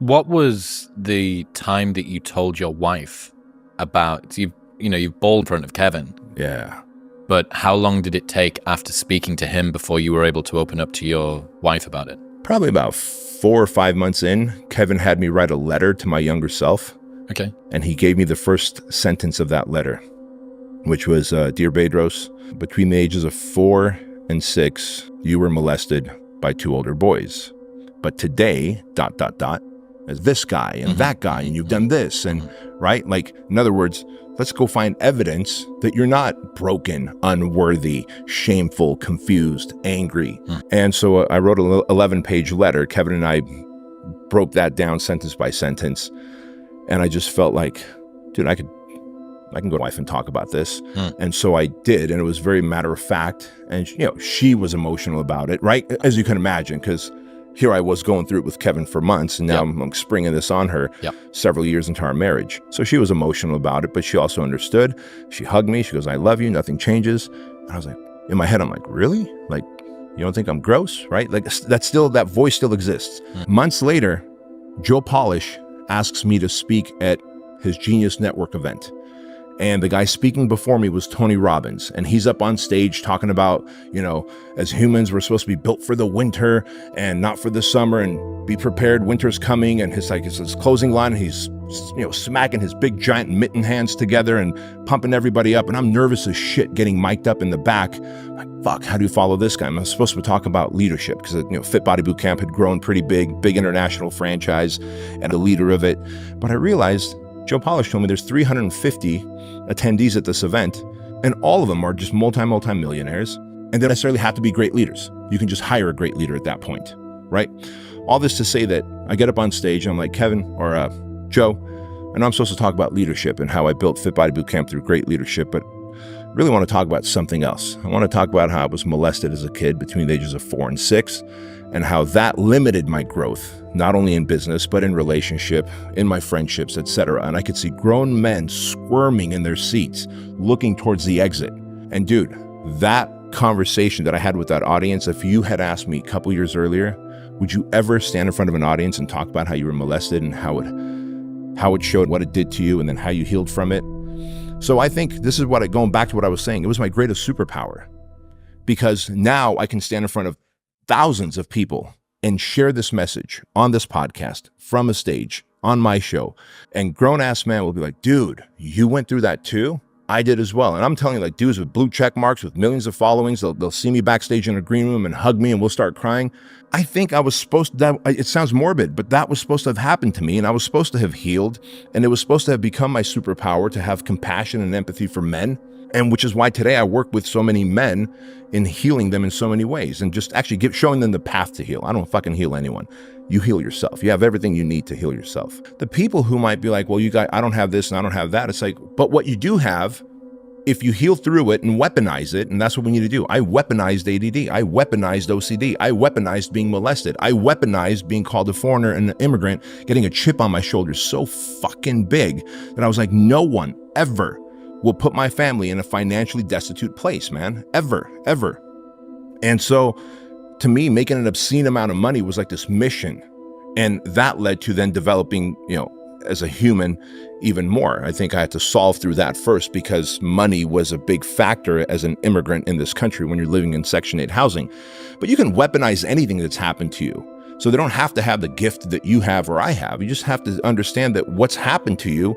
What was the time that you told your wife about, you've bawled in front of Kevin, Yeah. but how long did it take after speaking to him before you were able to open up to your wife about it? Probably about 4 or 5 months in, Kevin had me write a letter to my younger self. Okay. And he gave me the first sentence of that letter, which was, Dear Bedros, between the ages of 4 and 6, you were molested by 2 older boys. But today, ... as this guy and that guy, and you've done this, and right? Like, in other words, let's go find evidence that you're not broken, unworthy, shameful, confused, angry. And so I wrote an 11-page letter. Kevin and I broke that down sentence by sentence. And I just felt like, dude, I can go to my wife and talk about this. And so I did. And it was very matter of fact. And, she was emotional about it, right? As you can imagine, because here I was going through it with Kevin for months, and now I'm springing this on her several years into our marriage. So she was emotional about it, but she also understood. She hugged me. She goes, I love you. Nothing changes. And I was like, in my head, I'm like, really? Like, you don't think I'm gross, right? Like, that voice still exists. Months later, Joe Polish asks me to speak at his Genius Network event. And the guy speaking before me was Tony Robbins. And he's up on stage talking about, as humans, we're supposed to be built for the winter and not for the summer, and be prepared, winter's coming. And his closing line, he's, smacking his big giant mitten hands together and pumping everybody up. And I'm nervous as shit getting mic'd up in the back. Like, fuck, how do you follow this guy? I'm supposed to talk about leadership because, Fit Body Boot Camp had grown pretty big international franchise, and the leader of it. But I realized Joe Polish told me there's 350 attendees at this event, and all of them are just multi-millionaires, and they don't necessarily have to be great leaders. You can just hire a great leader at that point, right? All this to say that I get up on stage and I'm like, Kevin or Joe, and I'm supposed to talk about leadership and how I built Fit Body Boot Camp through great leadership, but I really want to talk about something else. I want to talk about how I was molested as a kid between the ages of 4 and 6, and how that limited my growth, not only in business, but in relationship, in my friendships, etc. And I could see grown men squirming in their seats, looking towards the exit. And dude, that conversation that I had with that audience, if you had asked me a couple years earlier, would you ever stand in front of an audience and talk about how you were molested and how it showed what it did to you and then how you healed from it? So I think this is going back to what I was saying, it was my greatest superpower, because now I can stand in front of thousands of people and share this message on this podcast, from a stage, on my show. And grown-ass man will be like, dude, you went through that too? I did as well. And I'm telling you, like, dudes with blue check marks, with millions of followings, they'll see me backstage in a green room and hug me and we'll start crying. I think I was supposed to, it sounds morbid, but that was supposed to have happened to me, and I was supposed to have healed, and it was supposed to have become my superpower to have compassion and empathy for men. And which is why today I work with so many men in healing them in so many ways, and just actually showing them the path to heal. I don't fucking heal anyone. You heal yourself. You have everything you need to heal yourself. The people who might be like, well, I don't have this and I don't have that. It's like, but what you do have, if you heal through it and weaponize it, and that's what we need to do. I weaponized ADD. I weaponized OCD. I weaponized being molested. I weaponized being called a foreigner and an immigrant, getting a chip on my shoulder so fucking big that I was like, no one ever will put my family in a financially destitute place, man. Ever. And so to me, making an obscene amount of money was like this mission. And that led to then developing, as a human even more. I think I had to solve through that first, because money was a big factor as an immigrant in this country when you're living in Section 8 housing. But you can weaponize anything that's happened to you. So they don't have to have the gift that you have or I have. You just have to understand that what's happened to you,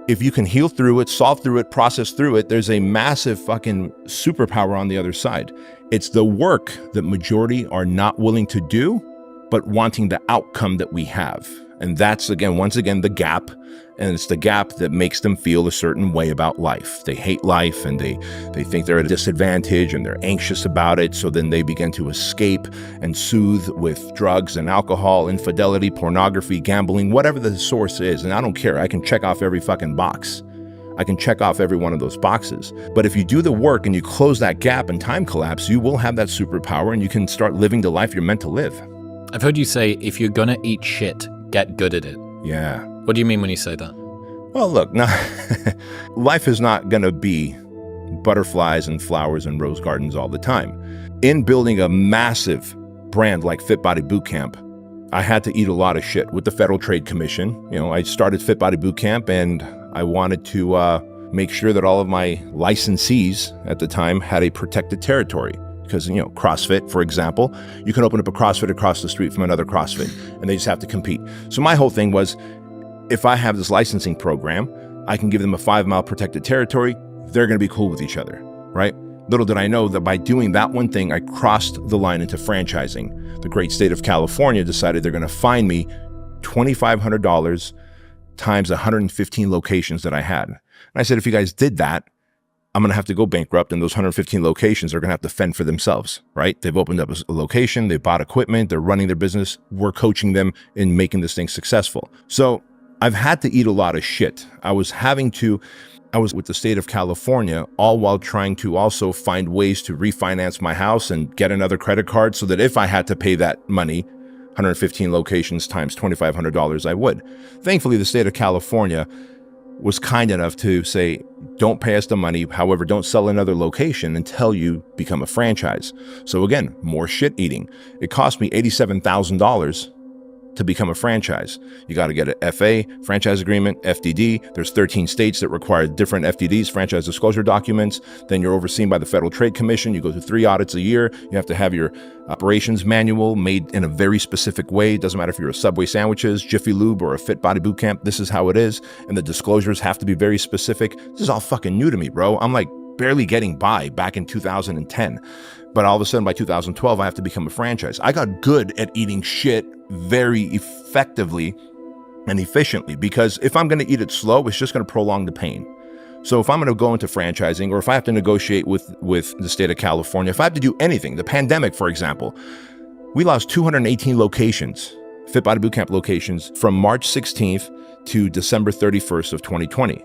if you can heal through it, solve through it, process through it, there's a massive fucking superpower on the other side. It's the work that majority are not willing to do, but wanting the outcome that we have. And that's, once again, the gap. And it's the gap that makes them feel a certain way about life. They hate life, and they think they're at a disadvantage, and they're anxious about it. So then they begin to escape and soothe with drugs and alcohol, infidelity, pornography, gambling, whatever the source is. And I don't care. I can check off every fucking box. I can check off every one of those boxes. But if you do the work and you close that gap and time collapse, you will have that superpower, and you can start living the life you're meant to live. I've heard you say, if you're gonna eat shit, get good at it. Yeah. What do you mean when you say that? Well, look, now, life is not going to be butterflies and flowers and rose gardens all the time. In building a massive brand like Fit Body Boot Camp, I had to eat a lot of shit with the Federal Trade Commission. You know, I started Fit Body Boot Camp, and I wanted to make sure that all of my licensees at the time had a protected territory. Because, you know, CrossFit, for example, you can open up a CrossFit across the street from another CrossFit, and they just have to compete. So my whole thing was, if I have this licensing program, I can give them a 5-mile protected territory. They're going to be cool with each other, right? Little did I know that by doing that one thing, I crossed the line into franchising. The great state of California decided they're going to fine me $2,500 times 115 locations that I had. And I said, if you guys did that, I'm going to have to go bankrupt, and those 115 locations are going to have to fend for themselves, right? They've opened up a location, they bought equipment, they're running their business. We're coaching them in making this thing successful. So I've had to eat a lot of shit. I was with the state of California, all while trying to also find ways to refinance my house and get another credit card so that if I had to pay that money, 115 locations times $2,500, I would. Thankfully, the state of California was kind enough to say, don't pay us the money. However, don't sell another location until you become a franchise. So again, more shit eating. It cost me $87,000 to become a franchise. You got to get an FA, franchise agreement, FDD. There's 13 states that require different FDDs, franchise disclosure documents. Then you're overseen by the Federal Trade Commission. You go through 3 audits a year. You have to have your operations manual made in a very specific way. It doesn't matter if you're a Subway Sandwiches, Jiffy Lube, or a Fit Body Boot Camp. This is how it is. And the disclosures have to be very specific. This is all fucking new to me, bro. I'm like barely getting by back in 2010. But all of a sudden, by 2012, I have to become a franchise. I got good at eating shit very effectively and efficiently, because if I'm going to eat it slow, it's just going to prolong the pain. So if I'm going to go into franchising, or if I have to negotiate with the state of California, if I have to do anything, the pandemic, for example, we lost 218 locations, Fit Body Bootcamp locations, from March 16th to December 31st of 2020.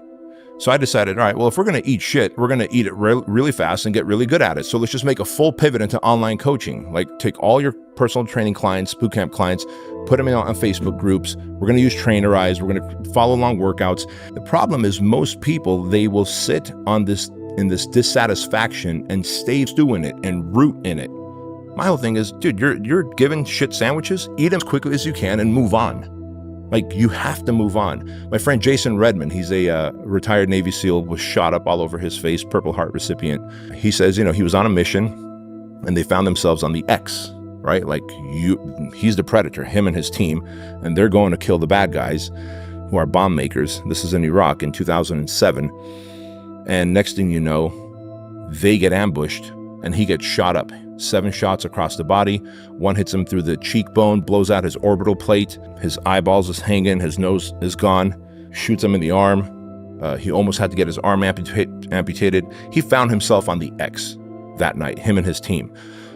So I decided, all right, well, if we're going to eat shit, we're going to eat it really fast and get really good at it. So let's just make a full pivot into online coaching. Like, take all your personal training clients, bootcamp clients, put them on Facebook groups. We're going to use Trainerize. We're going to follow along workouts. The problem is most people, they will sit on this in this dissatisfaction and stay doing it and root in it. My whole thing is, dude, you're given shit sandwiches, eat them as quickly as you can and move on. Like, you have to move on. My friend Jason Redmond, he's a retired Navy SEAL, was shot up all over his face, Purple Heart recipient. He says, you know, he was on a mission and they found themselves on the X, right? Like, he's the predator, him and his team, and they're going to kill the bad guys who are bomb makers. This is in Iraq in 2007. And next thing you know, they get ambushed and he gets shot up. 7 shots across the body. 1 hits him through the cheekbone, blows out his orbital plate. His eyeballs is hanging. His nose is gone. Shoots him in the arm. He almost had to get his arm amputated. He found himself on the X that night, him and his team.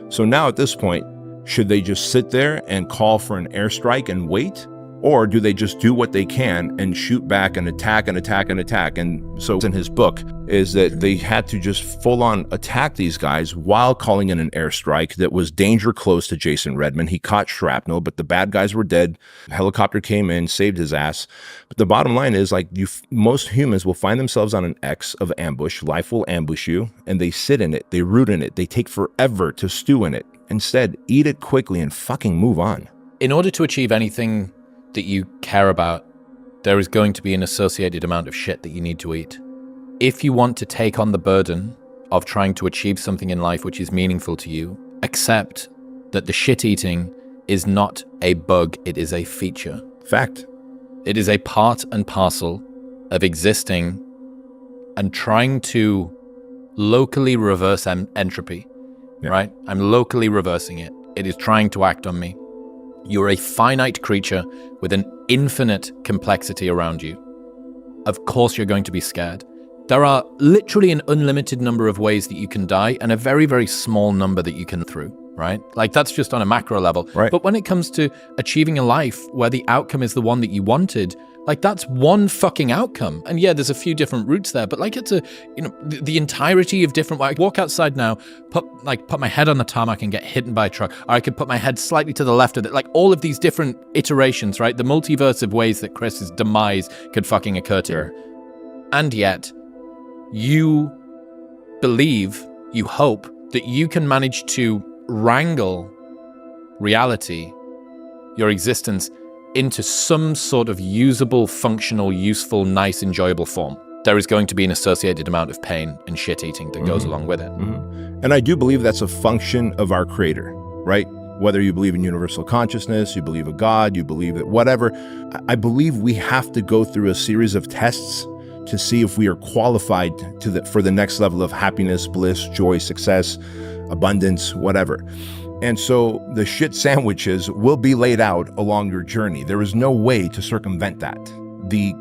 So now at this point, should they just sit there and call for an airstrike and wait? Or do they just do what they can and shoot back and attack and attack and attack? And so in his book is that they had to just full on attack these guys while calling in an airstrike that was danger close to Jason Redmond. He caught shrapnel, but the bad guys were dead. A helicopter came in, saved his ass. But the bottom line is, like, most humans will find themselves on an X of ambush. Life will ambush you, and they sit in it. They root in it. They take forever to stew in it. Instead, eat it quickly and fucking move on. In order to achieve anything that you care about, there is going to be an associated amount of shit that you need to eat. If you want to take on the burden of trying to achieve something in life which is meaningful to you, accept that the shit eating is not a bug, it is a feature. Fact. It is a part and parcel of existing and trying to locally reverse entropy, right? I'm locally reversing it. It is trying to act on me. You're a finite creature with an infinite complexity around you. Of course you're going to be scared. There are literally an unlimited number of ways that you can die and a very, very small number that you can through, right? Like, that's just on a macro level. Right. But when it comes to achieving a life where the outcome is the one that you wanted, like, that's one fucking outcome. And yeah, there's a few different routes there, but like, it's a, you know, the entirety of different, I walk outside now, put my head on the tarmac and get hit by a truck, or I could put my head slightly to the left of it, like all of these different iterations, right? The multiverse of ways that Chris's demise could fucking occur to her. And yet, you believe, you hope that you can manage to wrangle reality your existence into some sort of usable, functional, useful, nice, enjoyable form, there is going to be an associated amount of pain and shit eating that goes along with it. And I do believe that's a function of our Creator, right? Whether you believe in universal consciousness, you believe in God, you believe that whatever, I believe we have to go through a series of tests to see if we are qualified for the next level of happiness, bliss, joy, success, abundance, whatever. And so the shit sandwiches will be laid out along your journey. There is no way to circumvent that. The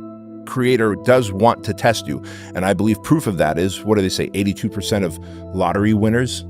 Creator does want to test you. And I believe proof of that is, what do they say, 82% of lottery winners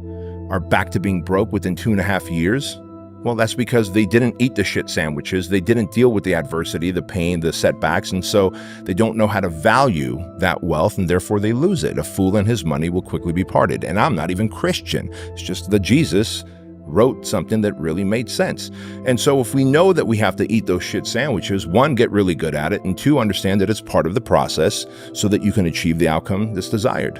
are back to being broke within 2.5 years? Well, that's because they didn't eat the shit sandwiches. They didn't deal with the adversity, the pain, the setbacks. And so they don't know how to value that wealth, and therefore they lose it. A fool and his money will quickly be parted. And I'm not even Christian. It's just that Jesus wrote something that really made sense. And so if we know that we have to eat those shit sandwiches, one, get really good at it, and two, understand that it's part of the process so that you can achieve the outcome that's desired.